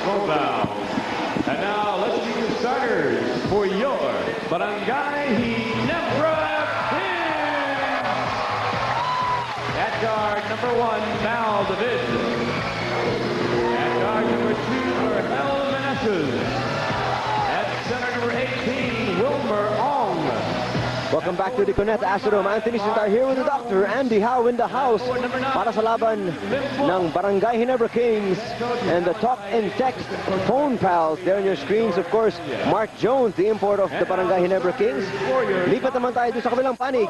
Mobile. And now let's meet the starters for your Barangay Ginebra Kings. At guard number 1, Mal David. At guard number 2, Verhel Meneses. At center number 18, Wilmer Ong. Welcome back to the Cuneta Astrodome. Anthony Sintar here with the Dr. Andy Howe in the house para sa laban ng Barangay Ginebra Kings and the talk and text phone pals. There on your screens, of course, Mark Jones, the import of the Barangay Ginebra Kings. Lipat naman tayo doon sa kabilang panig.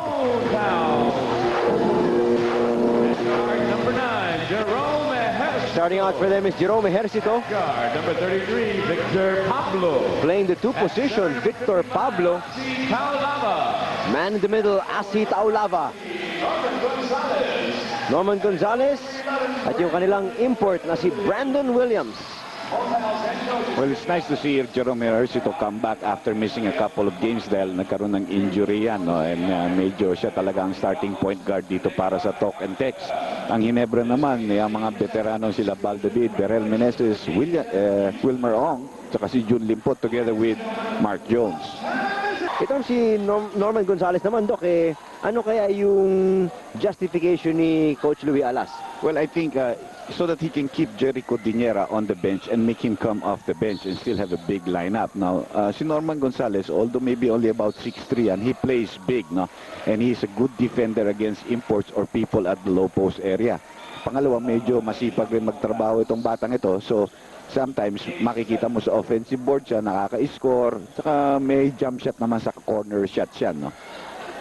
Number 9, Jerome Ejercito. Starting out for them is Jerome Ejercito. Guard number 33, Victor Pablo. Playing the two position, Victor Pablo. Taulava. Man in the middle, Asi Taulava. Norman Gonzalez. At yung kanilang import na si Brandon Williams. Well, it's nice to see Jerome Ejercito come back after missing a couple of games dahil nagkaroon ng injury yan, no? And medyo siya talaga ang starting point guard dito para sa talk and text. Ang Ginebra naman, yung mga veterano sila Baldavid, Verhel Meneses, Wilmer Ong, saka si Jun Limpot together with Mark Jones. Itong si Norman Gonzalez naman, Doc, ano kaya yung justification ni Coach Louie Alas? Well, I think so that he can keep Jericho Diniera on the bench and make him come off the bench and still have a big lineup. Now, si Norman Gonzalez, although maybe only about 6'3", and he plays big, no? And he's a good defender against imports or people at the low post area. Pangalawa, medyo masipag rin magtrabaho itong batang ito. So, sometimes makikita mo sa offensive board siya, nakaka-score, saka may jump shot naman sa corner shot siya, no?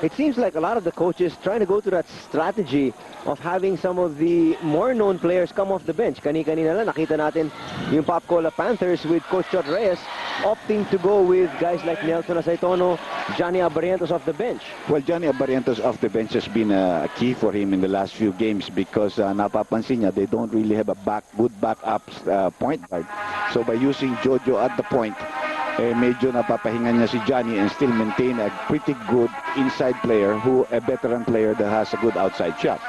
It seems like a lot of the coaches trying to go to that strategy of having some of the more known players come off the bench. Kani-kanina lang nakita natin yung Popcola Panthers with Coach Chot Reyes opting to go with guys like Nelson Aceitono, Johnny Abarientos off the bench. Well, Johnny Abarientos off the bench has been a key for him in the last few games because napapansin niya they don't really have a good backup point guard. So by using Jojo at the point, medyo napapahinga niya si Johnny and still maintain a pretty good inside player a veteran player that has a good outside shot.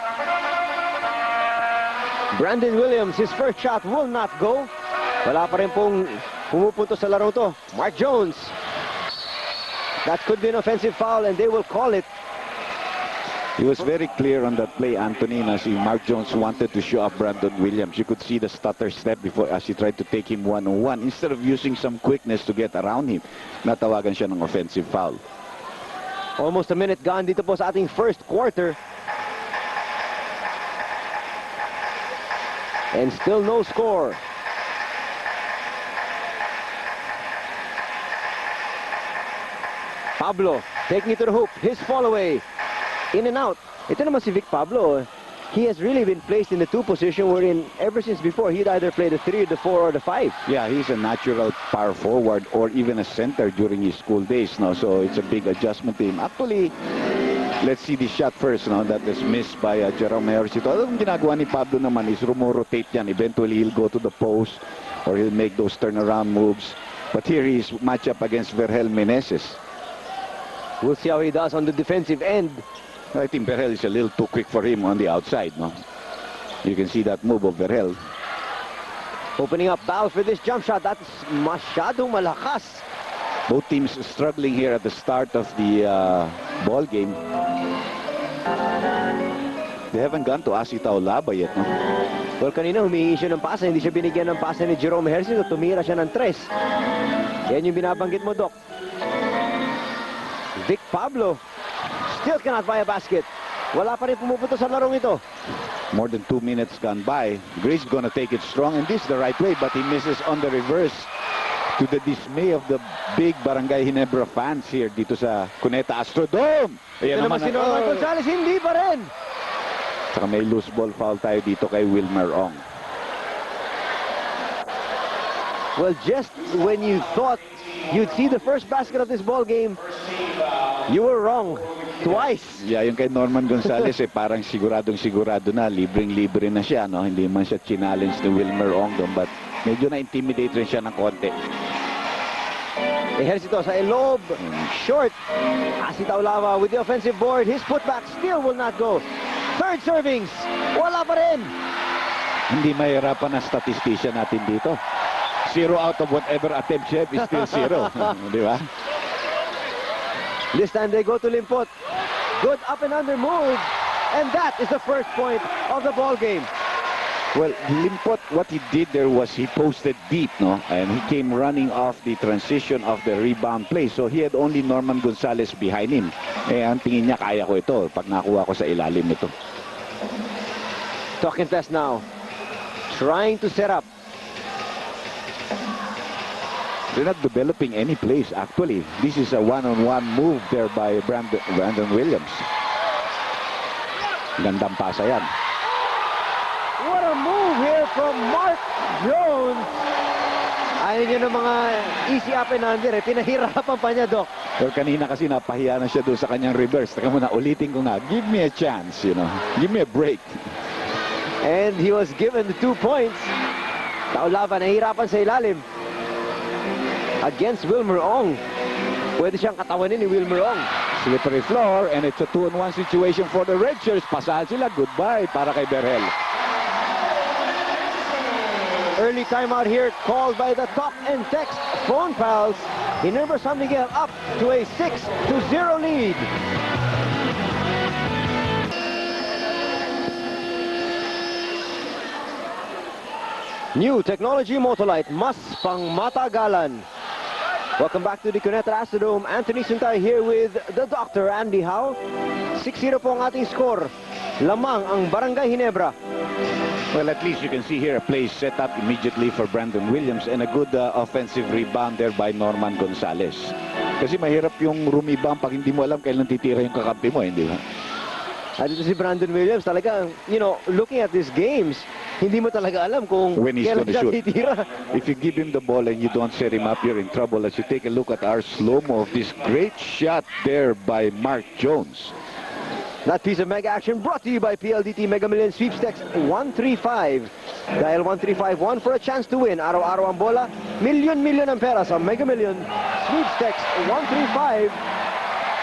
Brandon Williams, his first shot will not go. Wala pa rin pong pumupunto sa laro to. Mark Jones. That could be an offensive foul and they will call it. He was very clear on that play, Anthony, na si Mark Jones wanted to show up Brandon Williams. You could see the stutter step before as he tried to take him one-on-one. Instead of using some quickness to get around him, natawagan siya ng offensive foul. Almost a minute gone dito po sa ating first quarter. And still no score. Pablo taking it to the hoop. His fall away. In and out. Ito naman si Vic Pablo. He has really been placed in the 2 position wherein ever since before he'd either play the 3, the 4, or the 5. Yeah, he's a natural power forward or even a center during his school days. No? So it's a big adjustment to him. Actually, let's see the shot first. No? That is missed by Jerome Ejercito. Ang ginagawa ni Pablo naman is rotate yan. Eventually, he'll go to the post or he'll make those turnaround moves. But here he's matched up against Verhel Meneses. We'll see how he does on the defensive end. I think Verhel is a little too quick for him on the outside, no? You can see that move of Verhel. Opening up Bal for this jump shot. That's masyadong malakas. Both teams struggling here at the start of the ball game. They haven't gone to Asi Taulava yet, no? Well, kanina humingi siya ng pasa. Hindi siya binigyan ng pasa ni Jerome Ejercito. Tumira siya ng 3. Yan yung binabanggit mo, Doc. Vic Pablo still cannot buy a basket. Wala pa rin pumupunto sa larong ito. More than 2 minutes gone by. Grace gonna take it strong, and this is the right way, but he misses on the reverse to the dismay of the big Barangay Ginebra fans here dito sa Cuneta Astrodome. Ayan naman si Norman Gonzalez, hindi pa rin. Saka may loose ball foul tayo dito kay Wilmer Ong. Well, just when you thought you'd see the first basket of this ball game, you were wrong. Twice. Yeah, yung kay Norman Gonzalez parang sigurado na, libreng-libre na siya, no? Hindi man siya challenge ni Wilmer Ong doon, but medyo na-intimidate rin siya ng konti. Ejercito sa elob, short. Asi Taulava with the offensive board. His putback still will not go. Third servings, wala pa rin. Hindi mahirapan ang statistician natin dito. 0 out of whatever attempt you have is still 0. Di ba? This time they go to Limpot. Good up and under move. And that is the first point of the ball game. Well, Limpot, what he did there was he posted deep, no? And he came running off the transition of the rebound play. So he had only Norman Gonzalez behind him. Eh, ang tingin niya, kaya ko ito pag nakuha ko sa ilalim nito. Talk and test now. Trying to set up. They're not developing any plays, actually. This is a one-on-one move there by Brandon Williams. Gandang pasa yan. What a move here from Mark Jones. Ayaw niya ng mga easy up and under. Pinahirapan pa niya, Doc. Pero kanina kasi napahiya na siya doon sa kanyang reverse. Taka muna, ulitin ko nga. Give me a chance, you know. Give me a break. And he was given the 2 points. Taulaban, nahihirapan sa ilalim. Against Wilmer Ong. Pwede siyang katawanin ni Wilmer Ong. Slippery floor, and it's a 2-on-1 situation for the Red Shirts. Pasahan sila. Goodbye para kay Berhel. Early timeout here called by the Talk and Text phone pals. Ginebra San Miguel up to a 6-0 lead. New technology Motolite, mas pangmatagalan. Welcome back to the Cuneta Astrodome. Anthony Suntay here with the Dr. Andy Howe. 6-0 po ang ating score. Lamang ang Barangay Ginebra. Well, at least you can see here a play set up immediately for Brandon Williams and a good offensive rebound there by Norman Gonzalez. Kasi mahirap yung rebound pag hindi mo alam kailan titira yung kakampi mo, hindi ba? At ito si Brandon Williams talaga, you know, looking at these games, hindi mo talaga alam kung When he's kailan gonna siya shoot. titira. If you give him the ball and you don't set him up, you're in trouble. As you take a look at our slow-mo of this great shot there by Mark Jones. That piece of mega action brought to you by PLDT Mega Million Sweepstakes 135. Dial 1351 for a chance to win. Araw-araw ang bola, milyon-milyon ang pera sa Mega Million Sweepstakes 135.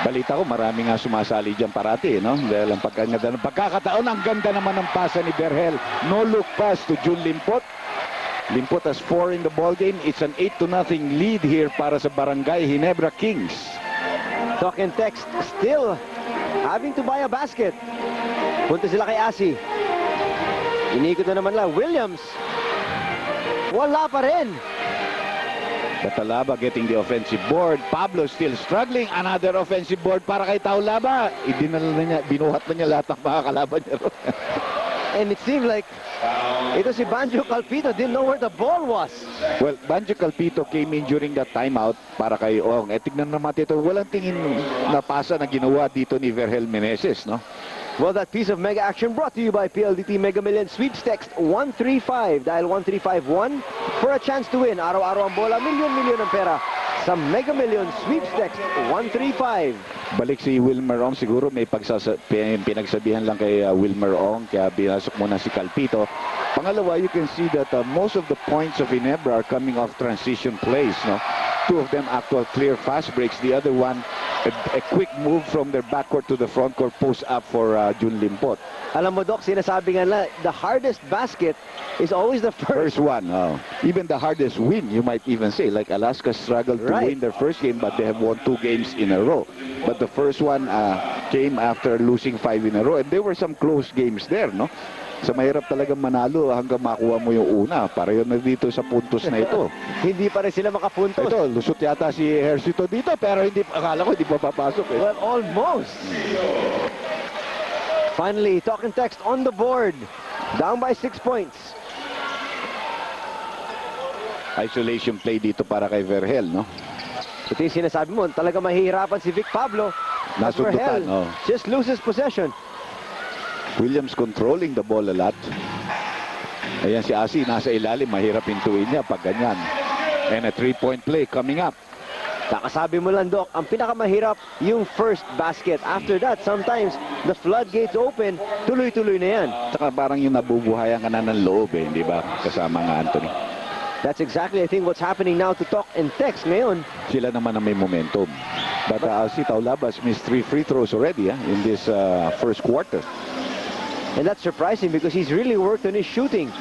Balita ko, marami nga sumasali dyan parati, no? Dahil ang pagkakataon, ang ganda naman ng pasa ni Berhel. No look pass to Jun Limpot. Limpot has 4 in the ball game. It's an 8-0 lead here para sa Barangay Ginebra Kings. Talk and Text still having to buy a basket. Punta sila kay Asi. Inikot na naman lang. Williams. Wala pa rin. Batalaba getting the offensive board. Pablo still struggling. Another offensive board para kay Taulaba. Idinala na niya, binuhat na niya lahat ng mga kalaban niya. And it seemed like ito si Banjo Calpito didn't know where the ball was. Well, Banjo Calpito came in during that timeout para kay Ong. Tignan naman ito. Walang tingin na pasa na ginawa dito ni Vergel Meneses, no? Well, that piece of mega action brought to you by PLDT Mega Million Sweepstakes 135. Dial 1351 for a chance to win. Araw-araw ang bola, milyon-milyon ang pera sa Mega Million Sweepstakes 135. Balik si Wilmer Ong. Siguro may pinagsabihan lang kay Wilmer Ong. Kaya binasok muna si Calpito. Pangalawa, you can see that most of the points of Ginebra are coming off transition plays, no? 2 of them actual clear fast breaks. The other one, a quick move from their backcourt to the frontcourt post up for Jun Limpot. Alam mo, Doc, sinasabi nga na, the hardest basket is always the First one, even the hardest win, you might even say. Like Alaska struggled to win their first game, but they have won 2 games in a row. But the first one came after losing 5 in a row. And there were some close games there, no? Sa mahirap talagang manalo hanggang makuha mo yung una. Para yun na dito sa puntos na ito. Hindi pa rin sila makapuntos. Ito, lusot yata si Hercito dito, pero hindi, akala ko hindi pa papasok. Eh. Well, almost. Finally, Talk and Text on the board. Down by 6 points. Isolation play dito para kay Vergel, no? Ito yung sinasabi mo, talaga mahihirapan si Vic Pablo. As Nasundutan, Vergel just loses possession. Williams controlling the ball a lot. Ayan si Asi, nasa ilalim. Mahirap pintuin niya pag ganyan. And a 3-point play coming up. Kakasabi mo lang, Doc, ang pinakamahirap yung first basket. After that, sometimes the floodgates open, tuloy-tuloy na yan. Saka parang yung nabubuhayan ka na ng loob, eh, di ba? Kasama nga Anthony. That's exactly, I think, what's happening now to Talk and Text ngayon. Sila naman ang may momentum. But si Taulabas missed 3 free throws already in this first quarter. And that's surprising because he's really worked on his shooting.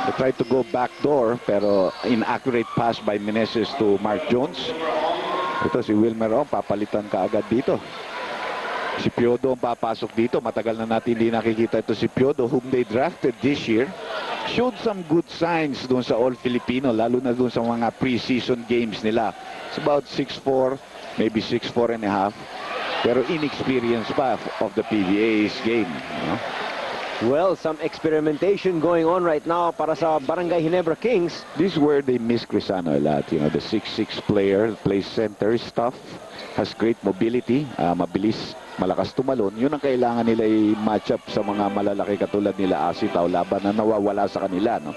They tried to go back door, pero inaccurate pass by Meneses to Mark Jones. Ito si Wilmer Ong, papalitan ka agad dito. Si Piodo ang papasok dito. Matagal na natin hindi nakikita ito si Piodo, whom they drafted this year. Showed some good signs doon sa All-Filipino, lalo na doon sa mga pre-season games nila. It's about 6'4", maybe 6'4 and a half. Pero inexperienced pa of the PBA's game. Well, some experimentation going on right now para sa Barangay Ginebra Kings. This is where they miss Crisano a lot. You know, the 6'6 player, plays center, is tough, has great mobility, mabilis, malakas tumalon. Yun ang kailangan nila i-match up sa mga malalaki katulad nila Asi Taulaban na nawawala sa kanila. No?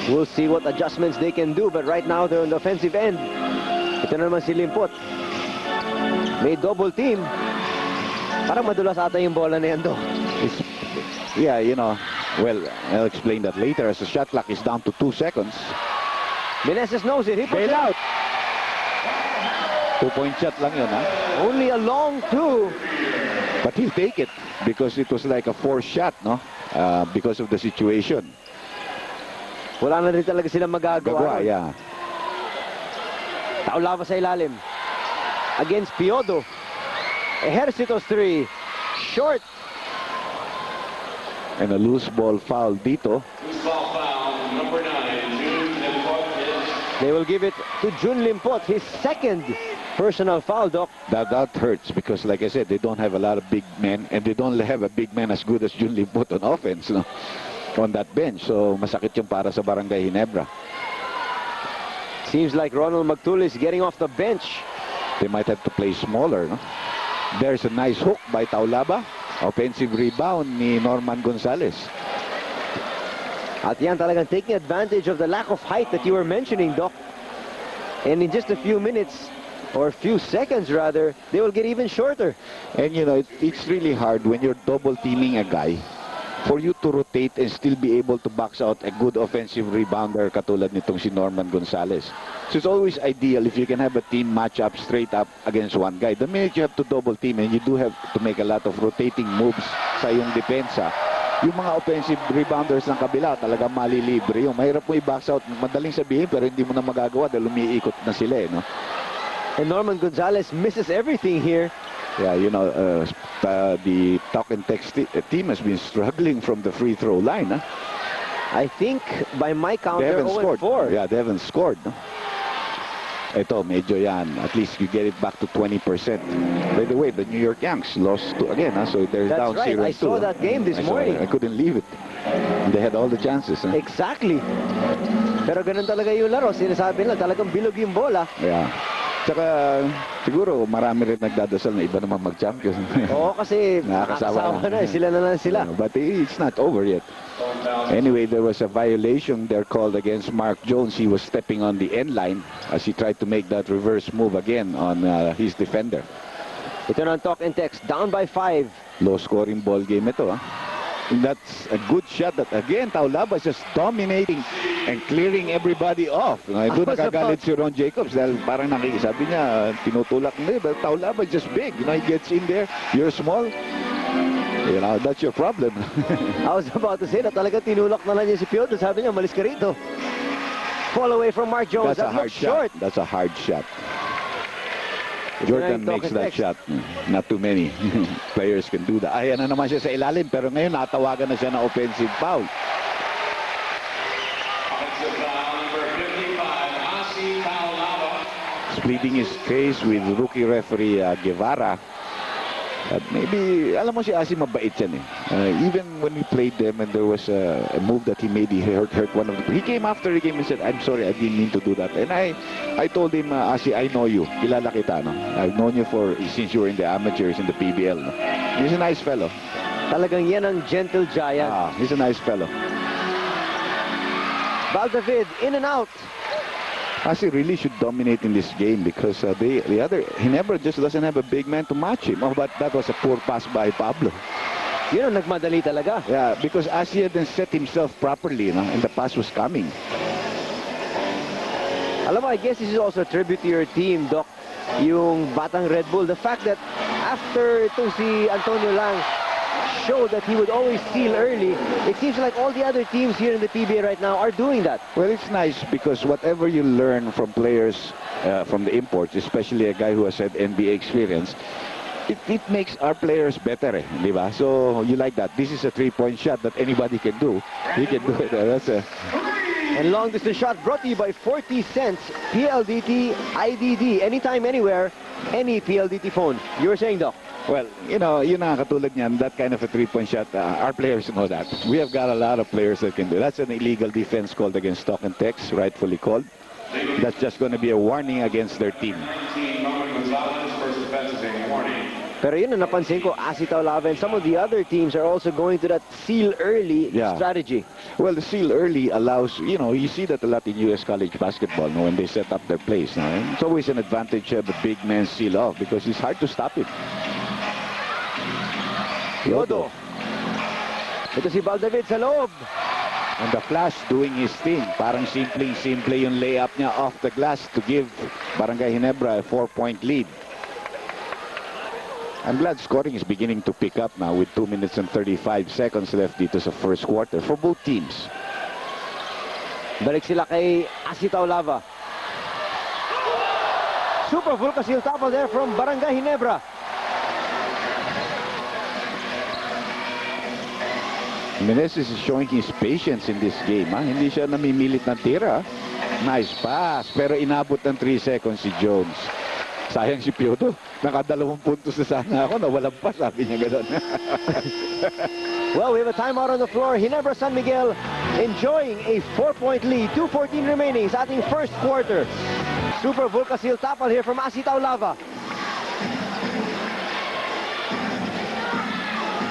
We'll see what adjustments they can do, but right now they're on the offensive end. Ito na naman si Limpot. May double team. Parang madulas ata yung bola na yan, do. Yeah, you know, well, I'll explain that later as the shot clock is down to 2 seconds. Meneses knows it. He puts Bail it out. 2-point shot lang yun, ha? Only a long two. But he'll take it because it was like a forced shot, no? Because of the situation. Wala na rin talaga silang magagawa. Gagawa, yeah. Taulava sa ilalim. Against Piodo. Ejercitos 3. Short. And a loose ball foul dito. Loose ball foul, number 9, June Limpot. They will give it to Jun Limpot, his second personal foul, Doc. That hurts because, like I said, they don't have a lot of big men, and they don't have a big man as good as Jun Limpot on offense, no? On that bench. So masakit yung para sa Barangay Ginebra. Seems like Ronald Magtulis getting off the bench. They might have to play smaller, no? There's a nice hook by Taulaba. Offensive rebound ni Norman Gonzalez. At yan talagang taking advantage of the lack of height that you were mentioning, Doc. And in just a few minutes, or a few seconds rather, they will get even shorter. And you know, it's really hard when you're double teaming a guy for you to rotate and still be able to box out a good offensive rebounder katulad nitong si Norman Gonzalez. So it's always ideal if you can have a team match up straight up against one guy. The minute you have to double team and you do have to make a lot of rotating moves sa iyong depensa, yung mga offensive rebounders ng kabila talaga malilibre yung mahirap mo i-box out. Madaling sabihin pero hindi mo na magagawa dahil umiikot na sila, no? And Norman Gonzalez misses everything here. Yeah, you know, the Talk and Text team has been struggling from the free throw line. Huh? I think by my count, They they're haven't 0-4. scored. Yeah, they haven't scored. No? Ito, medyo yan. At least you get it back to 20%. By the way, the New York Yanks lost to, again, huh? So they're That's down right. 0-2. I saw that game this morning. I couldn't leave it. They had all the chances. Huh? Exactly. Pero ganun talaga yung laro. Sinasabi nila talagang bilog yung bola. Yeah. Tsaka, siguro, marami rin nagdadasal na iba naman mag-champion. Oo, kasi Nakakasawa nakakasawa na. Sila na lang sila. But it's not over yet. Anyway, there was a violation there called against Mark Jones. He was stepping on the end line as he tried to make that reverse move again on his defender. Ito na ang Talk and Text. Down by 5. Low scoring ball game ito. And that's a good shot that again Taulaba is just dominating and clearing everybody off. Doon nakagalit si Ron Jacobs dahil parang sabi niya tinutulak niya, but Taulaba is just big. You know, he gets in there, you're small. You know, that's your problem. I was about to say na talaga tinulak na lang niya si Piodo. Sabi niya, malis ka rito. Fall away from Mark Jones. That's a That hard looks short. shot. That's a hard shot. Ito na Jordan yung Talk makes and that Text. shot. Not too many players can do that. Ayan na naman siya sa ilalim, pero ngayon natawagan na siya ng offensive foul. Offensive foul, number 55, Asi Taulava. Splitting his case with rookie referee Guevara. At maybe, alam mo si Asi mabait yan eh. Even when we played them and there was a move that he made, he hurt one of them. He came after the game and said, I'm sorry, I didn't mean to do that. And I told him, Asi, I know you. Kilala kita, no? I've known you since you were in the amateurs in the PBL. No? He's a nice fellow. Talagang yan ang gentle giant. He's a nice fellow. Baldavid, in and out. Asi really should dominate in this game because the other Ginebra just doesn't have a big man to match him. Oh, but that was a poor pass by Pablo. Yun ang nagmadali talaga. Yeah, because Asi hadn't set himself properly, you know, and the pass was coming. Alam mo, I guess this is also a tribute to your team, Doc. Yung Batang Red Bull. The fact that after itong si Antonio Lang showed that he would always seal early. It seems like all the other teams here in the PBA right now are doing that. Well, it's nice because whatever you learn from players from the imports, especially a guy who has had NBA experience, it makes our players better, di ba? So you like that. This is a three-point shot that anybody can do. He can do it. That's a... And long distance shot brought to you by 40 cents PLDT IDD. Anytime, anywhere, any PLDT phone. You were saying, Doc? Well, you know, yun ang katulad niyan, that kind of a three-point shot, our players know that. We have got a lot of players that can do. That's an illegal defense called against Talk and Text, rightfully called. That's just going to be a warning against their team. 19, Norman Gonzalez, first offense is a warning. Pero yun ang napansin ko, Asi Taulava and some of the other teams are also going to that seal early strategy. Well, the seal early allows, you know, you see that a lot in U.S. college basketball, no, when they set up their plays. No? It's always an advantage to have a big man seal off because it's hard to stop him. Yodo. Ito si Baldavid sa loob. And the Flash doing his thing. Parang simple yung layup niya off the glass to give Barangay Ginebra a 4-point lead. I'm glad scoring is beginning to pick up now with 2 minutes and 35 seconds left dito sa first quarter for both teams. Balik sila kay Asi Taulava. Super Vulcasil topple there from Barangay Ginebra. Meneses is showing his patience in this game. Ha? Hindi siya namimilit ng tira. Nice pass. Pero inabot ng 3 seconds si Jones. Sayang si Pioto. Nakadalawang puntos na sana ako. Nawalan pa, sabi niya gano'n. Well, we have a timeout on the floor. Ginebra San Miguel enjoying a 4-point lead. 2:14 remaining sa ating first quarter. Super Vulcasil topple here from Asi Taulava.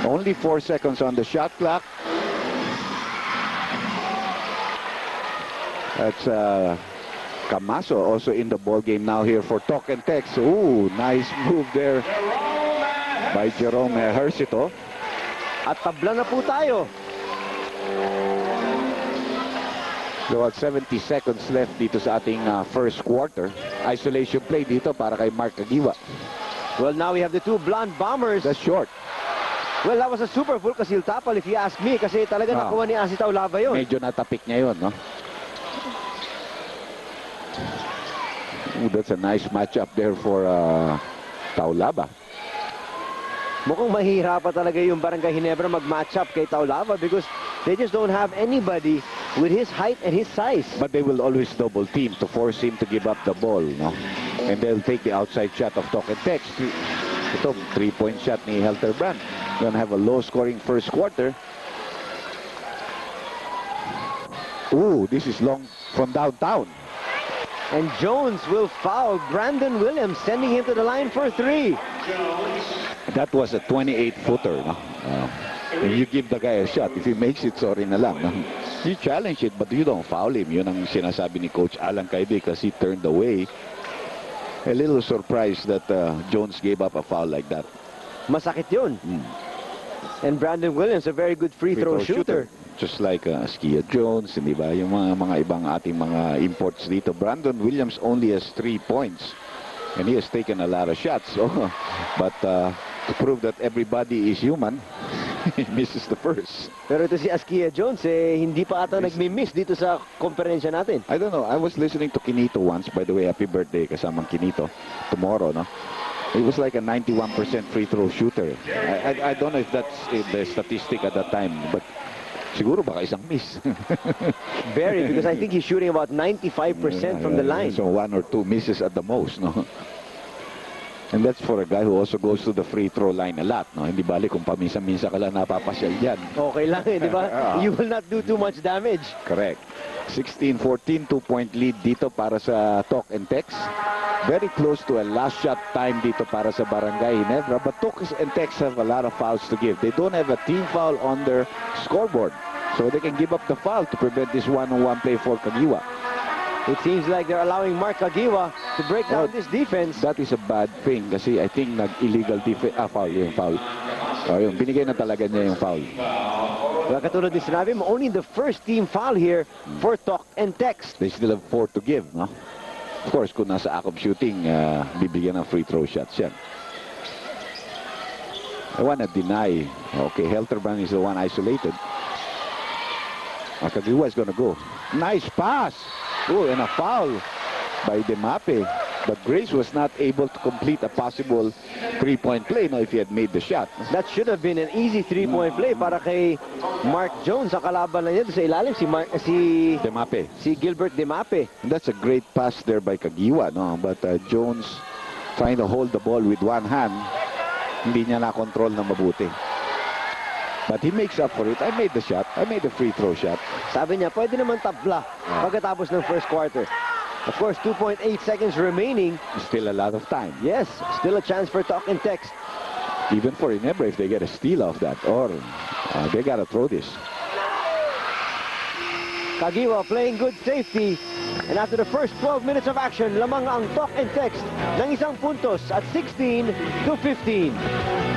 Only 4 seconds on the shot clock. That's Camaso also in the ball game now here for Talk and Text. Ooh, nice move there by Jerome Hercito. At tabla na po tayo. About 70 seconds left dito sa ating first quarter. Isolation play dito para kay Mark Agiwa. Well, now we have the two blonde bombers. That's short. Well, that was a super Vulcasil topple if you ask me kasi talaga nakuha ni Asi Taulava yun. Medyo natapik niya yun, no? Ooh, that's a nice matchup there for Taulava. Mukhang mahihirapan talaga yung Barangay Ginebra mag-match up kay Taulava because they just don't have anybody with his height and his size. But they will always double team to force him to give up the ball, no? And they'll take the outside shot of Talk and Text. Ito, 3-point shot ni Helterbrand. Gonna have a low-scoring first quarter. Ooh, this is long from downtown. And Jones will foul Brandon Williams, sending him to the line for 3. That was a 28-footer, no? If you give the guy a shot, if he makes it, sorry na lang. No? You challenge it, but you don't foul him. Yun ang sinasabi ni Coach Alan Caide because he turned away. A little surprised that Jones gave up a foul like that. Masakit yun. And Brandon Williams, a very good free throw shooter. Just like Askia Jones, hindi ba? Yung mga ibang ating mga imports dito. Brandon Williams only has 3 points. And he has taken a lot of shots. So, but to prove that everybody is human, he misses the first. Pero ito si Askia Jones, hindi pa ata nagmi-miss dito sa konferensya natin. I don't know. I was listening to Kinito once. By the way, happy birthday kasamang Kinito. Tomorrow, no? He was like a 91% free throw shooter. I don't know if that's the statistic at that time, but siguro baka isang miss. Very, because I think he's shooting about 95% from the line. So 1 or 2 misses at the most, no? And that's for a guy who also goes to the free throw line a lot, no? Hindi bali kung paminsan-minsan ka lang napapasyal yan. Okay lang di ba? You will not do too much damage. Correct. 16-14, 2-point lead dito para sa Talk and Text. Very close to a last shot time dito para sa Barangay Ginebra. But Talk and Text have a lot of fouls to give. They don't have a team foul on their scoreboard. So they can give up the foul to prevent this one-on-one play for Kagiwa. It seems like they're allowing Mark Kagiwa to break down this defense. That is a bad thing kasi I think nag-illegal defense. Foul yung foul. So yun, binigay na talaga niya yung foul. Well, katulad din sinabi mo, only the first team foul here for Talk and Text. They still have 4 to give, no? Of course, kung nasa ACOB shooting, bibigyan ng free throw shots yan. I want to deny. Okay, Helterbrand is the one isolated. Kagiwa is going to go. Nice pass. Oh, and a foul by Demape. But Grace was not able to complete a possible three-point play if he had made the shot. That should have been an easy three-point play para kay Mark Jones. Ang kalaban na niya sa ilalim, Demape. si Gilbert Demape. And that's a great pass there by Kagiwa, no? But Jones trying to hold the ball with one hand, hindi niya na-control na mabuti. But he makes up for it. I made the shot. I made the free throw shot. Sabi niya, pwede naman tabla pagkatapos ng first quarter. Of course, 2.8 seconds remaining. Still a lot of time. Yes, still a chance for talk and text. Even for Ginebra, if they get a steal off that, or they got to throw this. Kagiwa playing good safety. And after the first 12 minutes of action, lamang ang talk and text ng isang puntos at 16-15.